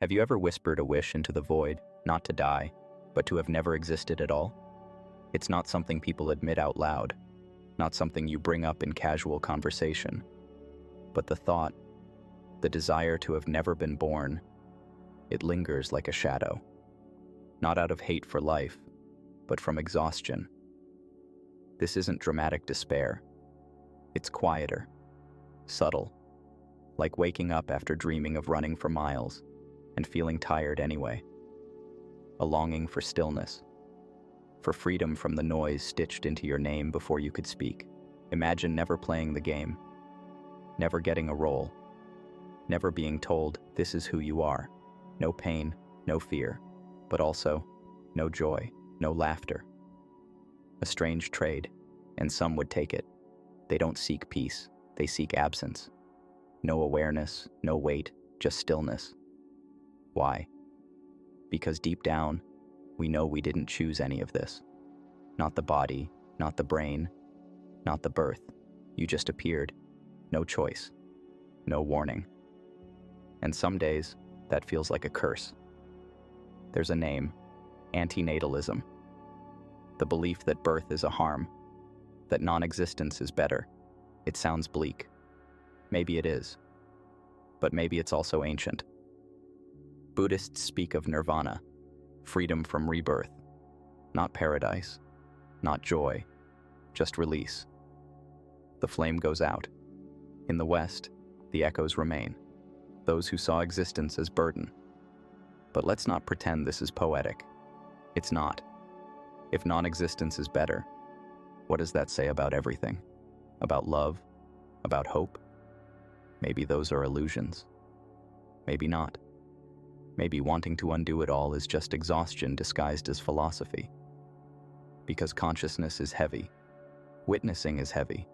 Have you ever whispered a wish into the void, not to die, but to have never existed at all? It's not something people admit out loud, not something you bring up in casual conversation, but the thought, the desire to have never been born, it lingers like a shadow, not out of hate for life, but from exhaustion. This isn't dramatic despair. It's quieter, subtle, like waking up after dreaming of running for miles and feeling tired anyway. A longing for stillness, for freedom from the noise stitched into your name before you could speak. Imagine never playing the game, never getting a role, never being told this is who you are. No pain, no fear, but also no joy, no laughter. A strange trade, and some would take it. They don't seek peace, they seek absence. No awareness, no weight, just stillness. Why? Because deep down, we know we didn't choose any of this. Not the body, not the brain, not the birth. You just appeared. No choice. No warning. And some days, that feels like a curse. There's a name: antinatalism. The belief that birth is a harm, that non-existence is better. It sounds bleak. Maybe it is. But maybe it's also ancient. Buddhists speak of nirvana, freedom from rebirth. Not paradise, not joy, just release. The flame goes out. In the West, the echoes remain, those who saw existence as burden. But let's not pretend this is poetic. It's not. If non-existence is better, what does that say about everything? About love? About hope? Maybe those are illusions. Maybe not. Maybe wanting to undo it all is just exhaustion disguised as philosophy. Because consciousness is heavy, witnessing is heavy,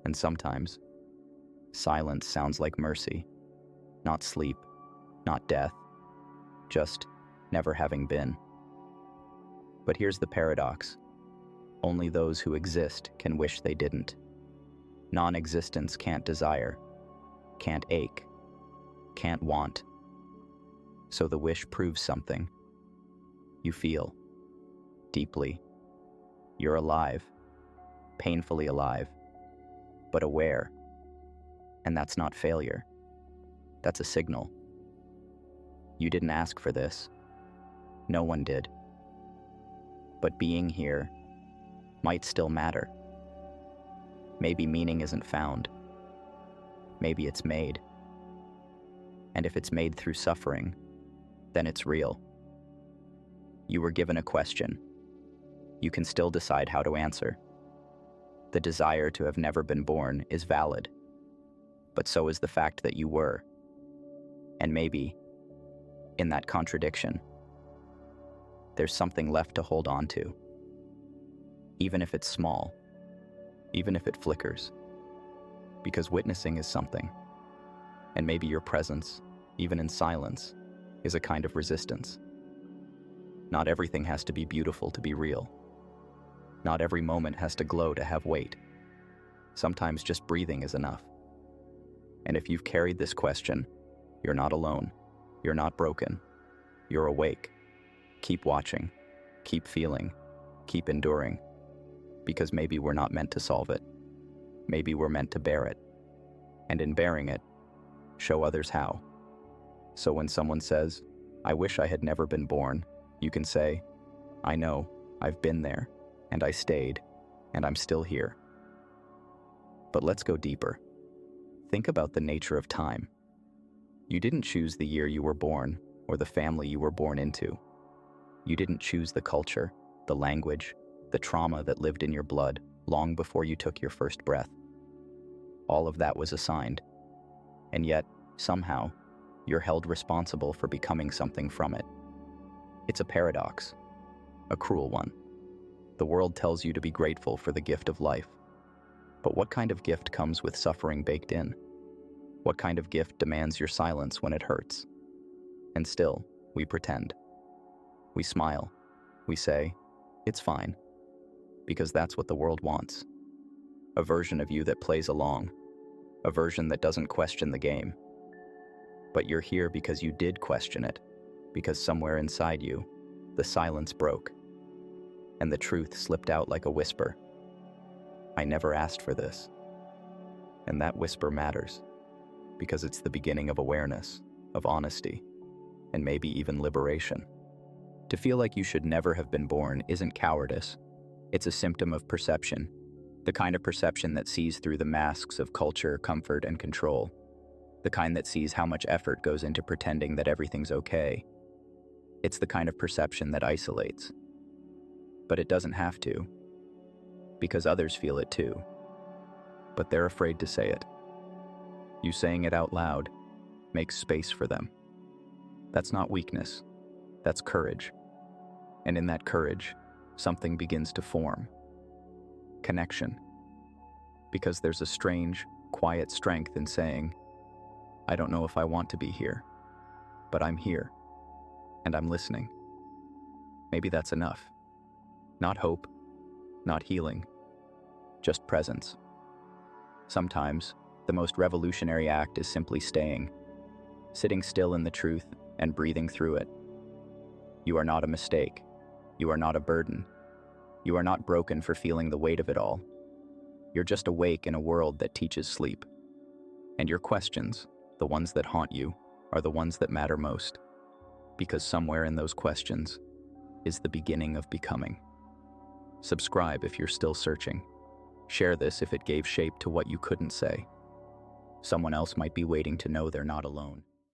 and sometimes silence sounds like mercy, not sleep, not death, just never having been. But here's the paradox. Only those who exist can wish they didn't. Non-existence can't desire, can't ache, can't want. So the wish proves something. You feel, deeply. You're alive, painfully alive, but aware. And that's not failure. That's a signal. You didn't ask for this. No one did. But being here might still matter. Maybe meaning isn't found. Maybe it's made. And if it's made through suffering, then it's real. You were given a question. You can still decide how to answer. The desire to have never been born is valid, but so is the fact that you were. And maybe, in that contradiction, there's something left to hold on to. Even if it's small, even if it flickers. Because witnessing is something. And maybe your presence, even in silence, is a kind of resistance. Not everything has to be beautiful to be real. Not every moment has to glow to have weight. Sometimes just breathing is enough. And if you've carried this question, you're not alone. You're not broken. You're awake. Keep watching. Keep feeling. Keep enduring. Because maybe we're not meant to solve it. Maybe we're meant to bear it. And in bearing it, show others how. So when someone says, "I wish I had never been born," you can say, "I know, I've been there, and I stayed, and I'm still here." But let's go deeper. Think about the nature of time. You didn't choose the year you were born or the family you were born into. You didn't choose the culture, the language, the trauma that lived in your blood long before you took your first breath. All of that was assigned. And yet, somehow, you're held responsible for becoming something from it. It's a paradox, a cruel one. The world tells you to be grateful for the gift of life. But what kind of gift comes with suffering baked in? What kind of gift demands your silence when it hurts? And still, we pretend. We smile. We say, "It's fine." Because that's what the world wants. A version of you that plays along. A version that doesn't question the game. But you're here because you did question it, because somewhere inside you, the silence broke, and the truth slipped out like a whisper. I never asked for this. And that whisper matters, because it's the beginning of awareness, of honesty, and maybe even liberation. To feel like you should never have been born isn't cowardice. It's a symptom of perception, the kind of perception that sees through the masks of culture, comfort, and control, the kind that sees how much effort goes into pretending that everything's okay. It's the kind of perception that isolates. But it doesn't have to, because others feel it too. But they're afraid to say it. You saying it out loud makes space for them. That's not weakness, that's courage. And in that courage, something begins to form. Connection. Because there's a strange, quiet strength in saying, I don't know if I want to be here, but I'm here, and I'm listening. Maybe that's enough. Not hope, not healing, just presence. Sometimes, the most revolutionary act is simply staying, sitting still in the truth and breathing through it. You are not a mistake. You are not a burden. You are not broken for feeling the weight of it all. You're just awake in a world that teaches sleep. And your questions, the ones that haunt you, are the ones that matter most. Because somewhere in those questions is the beginning of becoming. Subscribe if you're still searching. Share this if it gave shape to what you couldn't say. Someone else might be waiting to know they're not alone.